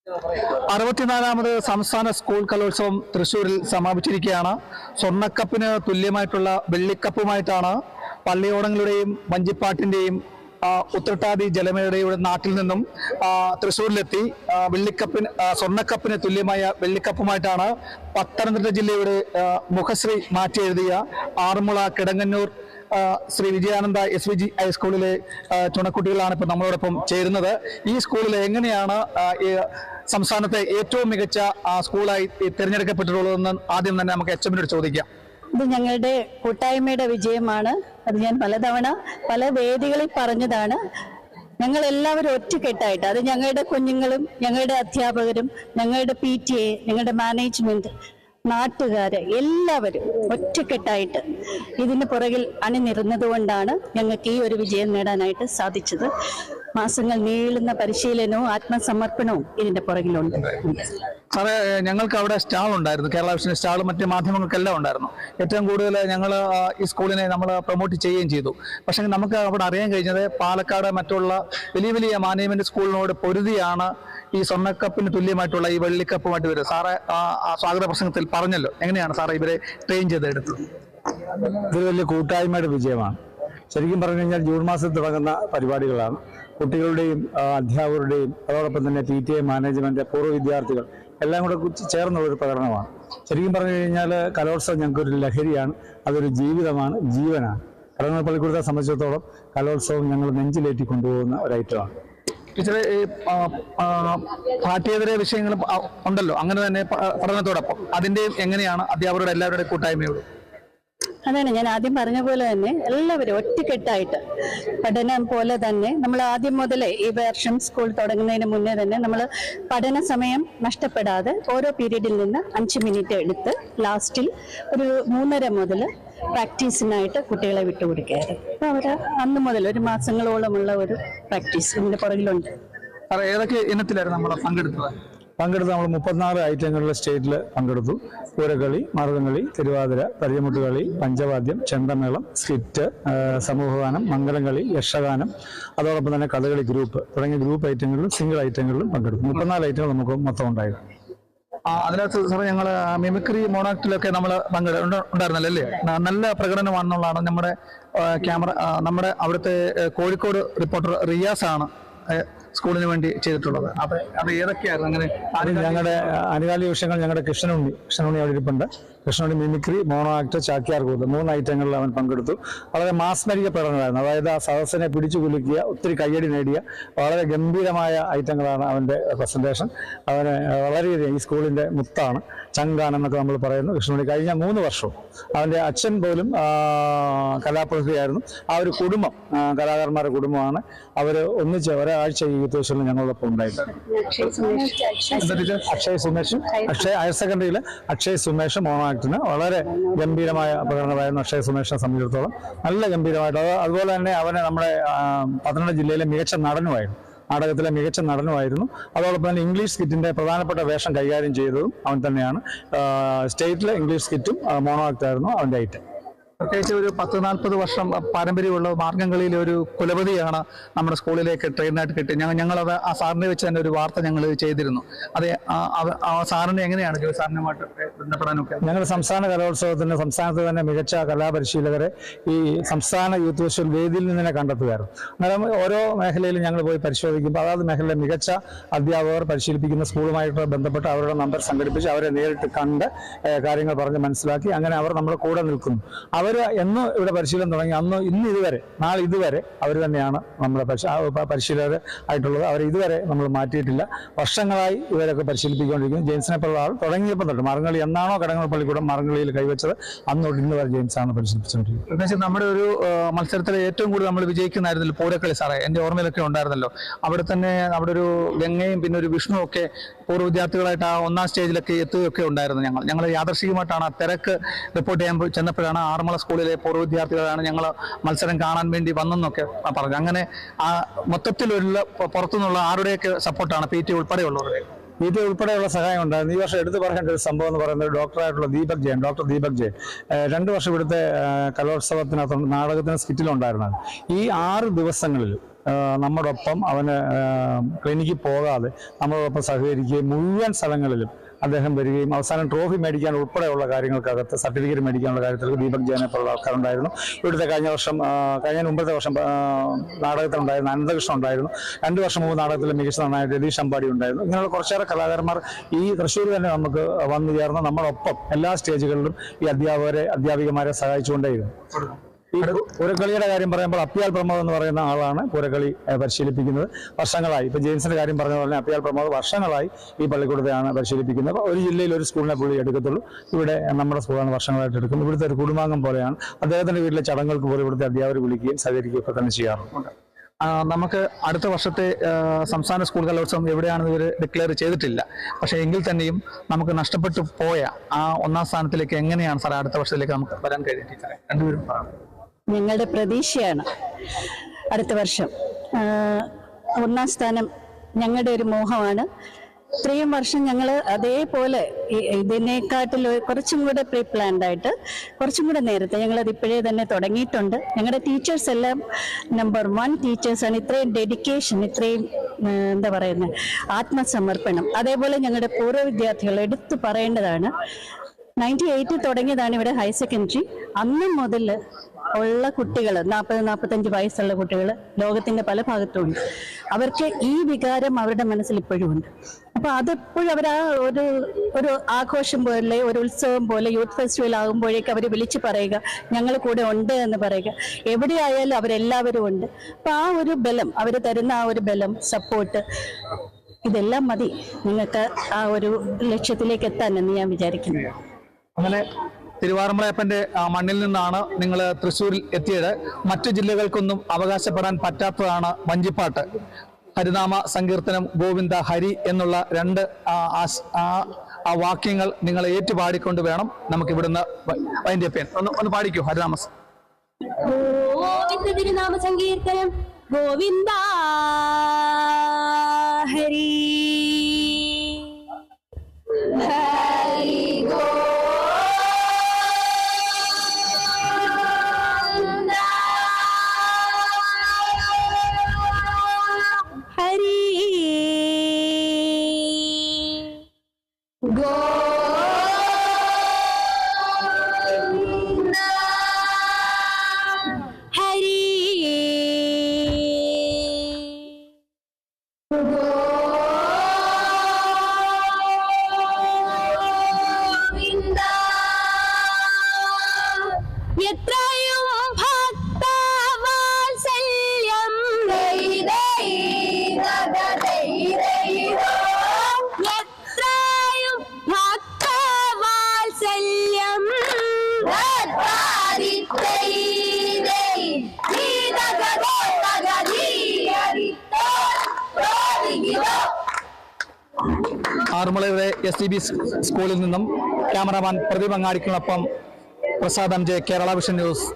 64ാമത് സംസ്ഥാന സ്കൂൾ കലോത്സവം തൃശ്ശൂരിൽ സമാപിച്ചിരിക്കുകയാണ്. സ്വർണ്ണക്കപ്പിന് തുല്യമായിട്ടുള്ള വെള്ളിക്കപ്പുമായിട്ടാണ് പള്ളിയോടങ്ങളുടെയും വഞ്ചിപ്പാട്ടിന്റെയും ഉത്രട്ടാതി ജലമേളയുടെ നാട്ടിൽ നിന്നും തൃശ്ശൂരിലെത്തി സ്വർണ്ണക്കപ്പിന് തുല്യമായ വെള്ളിക്കപ്പുമായിട്ടാണ് പത്തനംതിട്ട ജില്ലയുടെ മുഖശ്രീ മാറ്റി എഴുതിയ ആറന്മുള കിടങ്ങന്നൂർ ശ്രീ വിജയാനന്ദ SVG ഹൈസ്കൂളിലെ ചുണക്കുട്ടികളാണ് ഇപ്പോൾ നമ്മളോടൊപ്പം ചേരുന്നത്. ഈ സ്കൂളിൽ എങ്ങനെയാണ് സംസ്ഥാനത്തെ ഏറ്റവും മികച്ച സ്കൂളായി തിരഞ്ഞെടുക്കപ്പെട്ടിട്ടുള്ളതെന്ന് ആദ്യം തന്നെ നമുക്ക് HMനോട് ചോദിക്കാം. ഇത് ഞങ്ങളുടെ കൂട്ടായ്മയുടെ വിജയമാണ്. അത് ഞാൻ പലതവണ പല വേദികളിൽ പറഞ്ഞതാണ്. ഞങ്ങൾ എല്ലാവരും ഒറ്റക്കെട്ടായിട്ട്, അത് ഞങ്ങളുടെ കുഞ്ഞുങ്ങളും ഞങ്ങളുടെ അധ്യാപകരും ഞങ്ങളുടെ PTA, ഞങ്ങളുടെ മാനേജ്മെന്റ്, നാട്ടുകാര് എല്ലാവരും ഒറ്റക്കെട്ടായിട്ട് ഇതിന് പുറകിൽ അണിനിരുന്നത് കൊണ്ടാണ് ഞങ്ങൾക്ക് ഈ ഒരു വിജയം നേടാനായിട്ട് സാധിച്ചത്. മാസങ്ങൾ നീളുന്ന പരിശീലനവും ആത്മസമർപ്പണവും ഇതിന്റെ പുറകിലുണ്ട്. സാറേ, ഞങ്ങൾക്ക് അവിടെ സ്റ്റാൾ ഉണ്ടായിരുന്നു, കേരള വിഷന് സ്റ്റാൾ, മറ്റ് മാധ്യമങ്ങൾക്കെല്ലാം ഉണ്ടായിരുന്നു. ഏറ്റവും കൂടുതൽ ഞങ്ങൾ ഈ സ്കൂളിനെ നമ്മൾ പ്രൊമോട്ട് ചെയ്യുകയും ചെയ്തു. പക്ഷേ നമുക്ക് അവിടെ അറിയാൻ കഴിഞ്ഞത് പാലക്കാട് മറ്റുള്ള വലിയ വലിയ മാനേജ്മെന്റ് സ്കൂളിനോട് പൊരുതിയാണ് ഈ സ്വർണ്ണക്കപ്പിന് തുല്യമായിട്ടുള്ള ഈ വെള്ളിക്കപ്പുമായിട്ട് വരും. സാറേ സ്വാഗത പ്രസംഗത്തിൽ പറഞ്ഞല്ലോ, എങ്ങനെയാണ് സാറേ ഇവരെ ട്രെയിൻ ചെയ്തെടുത്തത്? ഇതൊരു വലിയ കൂട്ടായ്മയുടെ വിജയമാണ്. ശരിക്കും പറഞ്ഞു കഴിഞ്ഞാൽ ജൂൺ മാസത്തിൽ തുടങ്ങുന്ന പരിപാടികളാണ്. കുട്ടികളുടെയും അധ്യാപകരുടെയും അതോടൊപ്പം തന്നെ PTA, മാനേജ്മെന്റ്, പൂർവ്വ വിദ്യാർത്ഥികൾ എല്ലാം കൂടെ ചേർന്നുള്ളൊരു പ്രകടനമാണ്. ശരിക്കും പറഞ്ഞു കഴിഞ്ഞാൽ കലോത്സവം ഞങ്ങൾക്കൊരു ലഹരിയാണ്, അതൊരു ജീവിതമാണ്, ജീവനാണ്. കടങ്ങൂർ പള്ളിക്കൂടത്തെ സംബന്ധിച്ചിടത്തോളം കലോത്സവം ഞങ്ങൾ നെഞ്ചിലേറ്റി കൊണ്ടുപോകുന്ന ഒരു ഐറ്റമാണ്. ടീച്ചറെ, ഈ പാഠ്യേതര വിഷയങ്ങളും ഉണ്ടല്ലോ, അങ്ങനെ തന്നെ പഠനത്തോടൊപ്പം അതിന്റെയും എങ്ങനെയാണ് അധ്യാപകരുടെ എല്ലാവരുടെയും കൂട്ടായ്മയോട്? അതാണ് ഞാൻ ആദ്യം പറഞ്ഞ പോലെ തന്നെ എല്ലാവരും ഒറ്റക്കെട്ടായിട്ട് പഠനം പോലെ തന്നെ നമ്മൾ ആദ്യം മുതലേ ഈ വർഷം സ്കൂൾ തുടങ്ങുന്നതിന് മുന്നേ തന്നെ നമ്മൾ പഠന സമയം നഷ്ടപ്പെടാതെ ഓരോ പീരീഡിൽ നിന്ന് 5 മിനിറ്റ് എടുത്ത് ലാസ്റ്റിൽ ഒരു 3:30 മുതൽ പ്രാക്ടീസിനായിട്ട് കുട്ടികളെ വിട്ടുകൊടുക്കുകയായിരുന്നു. അപ്പൊ അവര് അന്ന് മുതൽ ഒരു മാസങ്ങളോളമുള്ള ഒരു പ്രാക്ടീസ് ഇതിന്റെ പുറകിലുണ്ട്. ഏതൊക്കെ ഇനത്തിലായിരുന്നു നമ്മൾ പങ്കെടുത്തത്? നമ്മൾ 34 ഐറ്റങ്ങളിലെ സ്റ്റേറ്റിൽ പങ്കെടുത്തു. പൂരക്കളി, മാർഗംകളി, തിരുവാതിര, പരിചമുട്ടുകളി, പഞ്ചവാദ്യം, ചെണ്ടമേളം, സ്കിറ്റ്, സമൂഹഗാനം, മംഗളംകളി, യക്ഷഗാനം, അതോടൊപ്പം തന്നെ കഥകളി ഗ്രൂപ്പ് തുടങ്ങിയ ഗ്രൂപ്പ് ഐറ്റങ്ങളിലും സിംഗിൾ ഐറ്റങ്ങളിലും പങ്കെടുത്തു. 34 ഐറ്റങ്ങൾ നമുക്ക് മൊത്തം ഉണ്ടായിരുന്നു. അതിനകത്ത് സാറേ ഞങ്ങൾ മിമിക്രി മോണാക്ടിലൊക്കെ നമ്മൾ ഉണ്ടായിരുന്നല്ലോ അല്ലേ? നല്ല പ്രകടനമാണെന്നുള്ളതാണ് നമ്മുടെ ക്യാമറ, നമ്മുടെ അവിടുത്തെ കോഴിക്കോട് റിപ്പോർട്ടർ റിയാസാണ് സ്കൂളിന് വേണ്ടി ചെയ്തിട്ടുള്ളത്. അത് ഏതൊക്കെയായിരുന്നു? അങ്ങനെ ഞങ്ങളുടെ ആനുകാലിക വിഷയങ്ങൾ ഞങ്ങളുടെ കൃഷ്ണനുണ്ണി അവിടെ ഇരിപ്പുണ്ട്. Krishnanunni mimicry, mono act, Chakyar Koothu 3 ഐറ്റങ്ങളിൽ അവൻ പങ്കെടുത്തു. വളരെ മാസ്മരിക പ്രകടനമായിരുന്നു. അതായത് ആ സദസ്സിനെ പിടിച്ചു കുലുക്കിയ, ഒത്തിരി കയ്യടി നേടിയ വളരെ ഗംഭീരമായ ഐറ്റങ്ങളാണ് അവൻ്റെ പ്രസന്റേഷൻ. അവന് വളരെയധികം ഈ സ്കൂളിൻ്റെ മുത്താണ്, ചങ്കാണെന്നൊക്കെ നമ്മൾ പറയുന്നു. കൃഷ്ണനുണ്ണി കഴിഞ്ഞ 3 വർഷവും അവൻ്റെ അച്ഛൻ പോലും കലാപ്രതിഭയായിരുന്നു. ആ ഒരു കുടുംബം, കലാകാരന്മാരുടെ കുടുംബമാണ്. അവർ ഒന്നിച്ച് ഒരാഴ്ച ഈ യൂത്ത് ഫെസ്റ്റിവലിൽ ഞങ്ങളോടൊപ്പം ഉണ്ടായിരുന്നു. അക്ഷയ് ഹയർ സെക്കൻഡറിയിലെ അക്ഷയ് സുമേഷ് മോണോ ആക്ടിന് വളരെ ഗംഭീരമായ പ്രകടനമായിരുന്നു. അക്ഷയ് സുമേഷിനെ സംബന്ധിച്ചിടത്തോളം നല്ല ഗംഭീരമായിട്ട്, അതുപോലെ തന്നെ അവന് നമ്മുടെ പത്തനംതിട്ട ജില്ലയിലെ മികച്ച നടനുമായിരുന്നു, നാടകത്തിലെ മികച്ച നടനുമായിരുന്നു. അതോടൊപ്പം തന്നെ ഇംഗ്ലീഷ് സ്കിറ്റിന്റെ പ്രധാനപ്പെട്ട വേഷം കൈകാര്യം ചെയ്തതും അവൻ തന്നെയാണ്. സ്റ്റേറ്റിലെ ഇംഗ്ലീഷ് സ്കിറ്റും മോണോ ആക്ട് ആയിരുന്നു അവൻ്റെ ഐറ്റം. പ്രത്യേകിച്ച് ഒരു 10-40 വർഷം പാരമ്പര്യമുള്ള മാർഗംകളിയിലെ ഒരു കുലപതിയാണ് നമ്മുടെ സ്കൂളിലേക്ക് ട്രെയിനായിട്ട് കിട്ടി. ഞങ്ങളത് ആ സാറിനെ വെച്ച് തന്നെ ഒരു വാർത്ത ഞങ്ങൾ ചെയ്തിരുന്നു. അതെ, ആ സാറിനെ എങ്ങനെയാണ് സാറിനുമായിട്ട് ബന്ധപ്പെടാനൊക്കെ? ഞങ്ങളുടെ സംസ്ഥാന കലോത്സവത്തിന് സംസ്ഥാനത്ത് തന്നെ മികച്ച കലാപരിശീലകരെ ഈ സംസ്ഥാന യൂത്ത് ഫെസ്റ്റിവൽ വേദിയിൽ നിന്ന് തന്നെ കണ്ടെത്തുകയായിരുന്നു. അന്നേരം ഓരോ മേഖലയിലും ഞങ്ങൾ പോയി പരിശോധിക്കുമ്പോൾ അതാത് മേഖലയിലെ മികച്ച അധ്യാപകർ പരിശീലിപ്പിക്കുന്ന സ്കൂളുമായിട്ട് ബന്ധപ്പെട്ട് അവരുടെ നമ്പർ സംഘടിപ്പിച്ച് അവരെ നേരിട്ട് കണ്ട് കാര്യങ്ങൾ പറഞ്ഞ് മനസ്സിലാക്കി അങ്ങനെ അവർ നമ്മുടെ കൂടെ നിൽക്കുന്നു. അവർ എന്ന് ഇവിടെ പരിശീലനം തുടങ്ങി ഇന്ന് ഇതുവരെ, നാളെ ഇതുവരെ അവർ തന്നെയാണ് നമ്മുടെ പരിശീലകർ ആയിട്ടുള്ളത്. അവർ ഇതുവരെ നമ്മൾ മാറ്റിയിട്ടില്ല. വർഷങ്ങളായി ഇവരൊക്കെ പരിശീലിപ്പിച്ചുകൊണ്ടിരിക്കുന്നു. ജെയിംസിനെ പോലുള്ള ആൾ തുടങ്ങിയപ്പോൾ തൊട്ട് മാർഗംകളി എന്നാണോ കടങ്ങൂർ പള്ളിക്കൂടം മാർഗംകളിയിൽ കൈവച്ചത് അന്നോട്ട് ഇന്ന് വരെ ജെയിംസാണ് പരിശീലിപ്പിച്ചുകൊണ്ടിരിക്കുന്നത്. നമ്മുടെ ഒരു മത്സരത്തിൽ ഏറ്റവും കൂടുതൽ നമ്മൾ വിജയിക്കുന്നതായിരുന്നല്ലോ പൂരക്കളി. സാറേ, എൻ്റെ ഓർമ്മയിലൊക്കെ ഉണ്ടായിരുന്നല്ലോ. അവിടെ തന്നെ അവിടെ ഒരു ഗംഗയും പിന്നെ ഒരു വിഷ്ണു ഒക്കെ പൂർവ്വ വിദ്യാർത്ഥികളായിട്ട് ആ 1ാം സ്റ്റേജിലൊക്കെ എത്തുകയൊക്കെ ഉണ്ടായിരുന്നു. ഞങ്ങൾ യാദർശികമായിട്ടാണ് ആ തിരക്ക് റിപ്പോർട്ട് ചെയ്യാൻ ചെന്നപ്പോഴാണ് ആറന്മുള സ്കൂളിലെ പൂർവ്വ വിദ്യാർത്ഥികളാണ് ഞങ്ങൾ മത്സരം കാണാൻ വേണ്ടി വന്നെന്നൊക്കെ പറഞ്ഞു. അങ്ങനെ ആ മൊത്തത്തിലുള്ള പുറത്തുനിന്നുള്ള ആരുടെയൊക്കെ സപ്പോർട്ടാണ്? PTA ഉൾപ്പെടെയുള്ളവരുടെ ഉൾപ്പെടെയുള്ള സഹായം ഉണ്ടായിരുന്നു. ഈ വർഷം എടുത്തു പറയേണ്ട ഒരു സംഭവം എന്ന് പറയുന്നത് ഡോക്ടർ ദീപക് ജെയിൻ 2 വർഷം ഇവിടുത്തെ കലോത്സവത്തിനകത്ത് നാടകത്തിന് സ്കിറ്റിലുണ്ടായിരുന്നത്. ഈ 6 ദിവസങ്ങളിൽ നമ്മോടൊപ്പം അവന് ക്ലിനിക്കിൽ പോകാതെ നമ്മളോടൊപ്പം സഹകരിക്കുകയും മുഴുവൻ സ്ഥലങ്ങളിലും അദ്ദേഹം വരികയും അവസാനം ട്രോഫി മേടിക്കാൻ ഉൾപ്പെടെയുള്ള കാര്യങ്ങൾക്കകത്ത് സർട്ടിഫിക്കറ്റ് മേടിക്കാനുള്ള കാര്യത്തിൽ ദീപക് ജയനെ പോലുള്ള ആൾക്കാരുണ്ടായിരുന്നു. ഇവിടുത്തെ കഴിഞ്ഞ മുമ്പത്തെ വർഷം നാടകത്തിലുണ്ടായിരുന്ന അനന്തകൃഷ്ണൻ ഉണ്ടായിരുന്നു. 2 വർഷം മുമ്പ് നാടകത്തിലെ മികച്ച നടനായ രതീഷ് അമ്പാടി ഉണ്ടായിരുന്നു. ഇങ്ങനെയുള്ള കുറച്ചേറെ കലാകാരന്മാർ ഈ തൃശ്ശൂർ തന്നെ നമുക്ക് വന്നു ചേർന്ന് നമ്മളൊപ്പം എല്ലാ സ്റ്റേജുകളിലും ഈ അധ്യാപികമാരെ സഹായിച്ചുകൊണ്ടേയിരുന്നു. ഈ പൂരക്കളിയുടെ കാര്യം പറയുമ്പോൾ അപ്പിയാൽ പ്രമോദ് എന്ന് പറയുന്ന ആളാണ് പൂരക്കളി പരിശീലിപ്പിക്കുന്നത്. വർഷങ്ങളായി ഇപ്പൊ ജെയിംസിന്റെ കാര്യം പറഞ്ഞ പോലെ അപ്പിയാൽ പ്രമോദ് വർഷങ്ങളായി ഈ പള്ളിക്കൂടത്തെയാണ് പരിശീലിപ്പിക്കുന്നത്. ഒരു ജില്ലയിൽ ഒരു സ്കൂളിനെ പുള്ളി എടുക്കത്തുള്ളൂ. ഇവിടെ നമ്മുടെ സ്കൂളാണ് വർഷങ്ങളായിട്ട് എടുക്കുന്നത്. ഇവിടുത്തെ ഒരു കുടുംബാംഗം പോലെയാണ്. അദ്ദേഹത്തിന്റെ വീട്ടിലെ ചടങ്ങുകൾക്ക് പോലും ഇവിടുത്തെ അധ്യാപകർ വിളിക്കുകയും സഹകരിക്കുകയും ഒക്കെ തന്നെ ചെയ്യാറുണ്ട്. നമുക്ക് അടുത്ത വർഷത്തെ സംസ്ഥാന സ്കൂൾ കലോത്സവം എവിടെയാണെന്ന് ഇവർ ഡിക്ലെയർ ചെയ്തിട്ടില്ല. പക്ഷേ എങ്കിൽ തന്നെയും നമുക്ക് നഷ്ടപ്പെട്ടു പോയ ആ 1ാം സ്ഥാനത്തിലേക്ക് എങ്ങനെയാണ് സാറേ അടുത്ത വർഷത്തിലേക്ക് നമുക്ക് വരാൻ കഴിയും? രണ്ടുപേരും ഞങ്ങളുടെ പ്രതീക്ഷയാണ് അടുത്ത വർഷം 1ാം സ്ഥാനം. ഞങ്ങളുടെ ഒരു മോഹമാണ്. ഇത്രയും വർഷം ഞങ്ങൾ അതേപോലെ ഇതിനെക്കാട്ടിൽ കുറച്ചും കൂടെ പ്രീ പ്ലാൻഡ് ആയിട്ട് കുറച്ചും കൂടെ നേരത്തെ ഞങ്ങളത് ഇപ്പോഴേ തന്നെ തുടങ്ങിയിട്ടുണ്ട്. ഞങ്ങളുടെ ടീച്ചേഴ്സ് എല്ലാം നമ്പർ 1 ടീച്ചേഴ്സാണ്. ഇത്രയും ഡെഡിക്കേഷൻ, ഇത്രയും എന്താ പറയുന്നത്, ആത്മസമർപ്പണം. അതേപോലെ ഞങ്ങളുടെ പൂർവ്വ വിദ്യാർത്ഥികൾ എടുത്തു പറയേണ്ടതാണ്. 98 തുടങ്ങിയതാണ് ഇവിടെ ഹയർ സെക്കൻഡറി. അന്ന് മുതൽ ഉള്ള കുട്ടികൾ 40-45 വയസ്സുള്ള കുട്ടികൾ ലോകത്തിന്റെ പല ഭാഗത്തും ഉണ്ട്. അവർക്ക് ഈ വികാരം അവരുടെ മനസ്സിൽ ഇപ്പോഴും ഉണ്ട്. അപ്പൊ അതെപ്പോഴും അവർ ആ ഒരു ആഘോഷം പോലെ, ഒരു ഉത്സവം പോലെ, യൂത്ത് ഫെസ്റ്റിവൽ ആകുമ്പോഴേക്ക് അവർ വിളിച്ചു പറയുക, ഞങ്ങൾ കൂടെ ഉണ്ട് എന്ന് പറയുക. എവിടെയായാലും അവരെല്ലാവരും ഉണ്ട്. അപ്പൊ ആ ഒരു ബലം, അവർ തരുന്ന ആ ഒരു ബലം, സപ്പോർട്ട്, ഇതെല്ലാം മതി നിങ്ങൾക്ക് ആ ഒരു ലക്ഷ്യത്തിലേക്ക് എത്താനെന്ന് ഞാൻ വിചാരിക്കുന്നു. അങ്ങനെ തിരുവാറന്മുളയപ്പന്റെ മണ്ണിൽ നിന്നാണ് നിങ്ങൾ തൃശ്ശൂരിൽ എത്തിയത്. മറ്റു ജില്ലകൾക്കൊന്നും അവകാശപ്പെടാൻ പറ്റാത്തതാണ് വഞ്ചിപ്പാട്ട്. ഹരിനാമ സങ്കീർത്തനം, ഗോവിന്ദ ഹരി എന്നുള്ള 2 ആ വാക്യങ്ങൾ നിങ്ങൾ ഏറ്റുപാടിക്കൊണ്ട് വേണം നമുക്ക് ഇവിടുന്ന് വൈൻഡപ്പ് ചെയ്യാൻ. ഒന്ന് പാടിക്കൂ ഹരിനാമ. തിരുനാമ സങ്കീർത്തനം ഗോവിന്ദ ഹരി ഹരി ഗോ ആറന്മുളയുടെ SDB സ്കൂളിൽ നിന്നും ക്യാമറാമാൻ പ്രദീപ് അങ്ങാടിക്കിനൊപ്പം Prasad MJ, Kerala vision news.